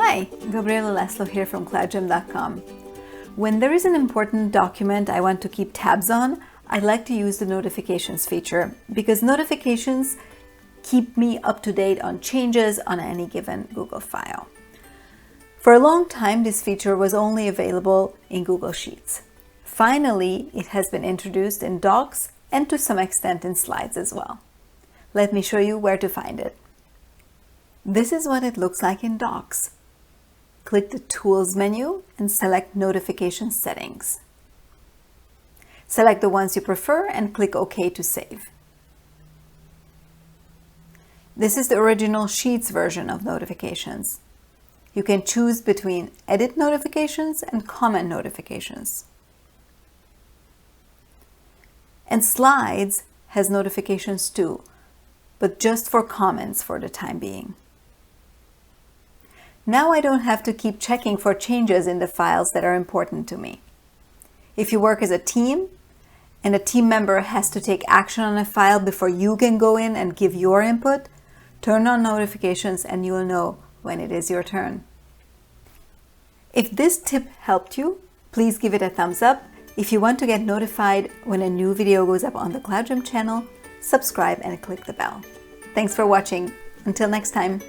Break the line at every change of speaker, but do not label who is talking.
Hi, Gabriela Laszlo here from cloudgem.com. When there is an important document I want to keep tabs on, I like to use the notifications feature because notifications keep me up to date on changes on any given Google file. For a long time, this feature was only available in Google Sheets. Finally, it has been introduced in Docs and to some extent in Slides as well. Let me show you where to find it. This is what it looks like in Docs. Click the Tools menu and select Notification Settings. Select the ones you prefer and click OK to save. This is the original Sheets version of notifications. You can choose between Edit Notifications and Comment Notifications. And Slides has notifications too, but just for comments for the time being. Now I don't have to keep checking for changes in the files that are important to me. If you work as a team and a team member has to take action on a file before you can go in and give your input, turn on notifications and you will know when it is your turn. If this tip helped you, please give it a thumbs up. If you want to get notified when a new video goes up on the KloudGem channel, subscribe and click the bell. Thanks for watching. Until next time.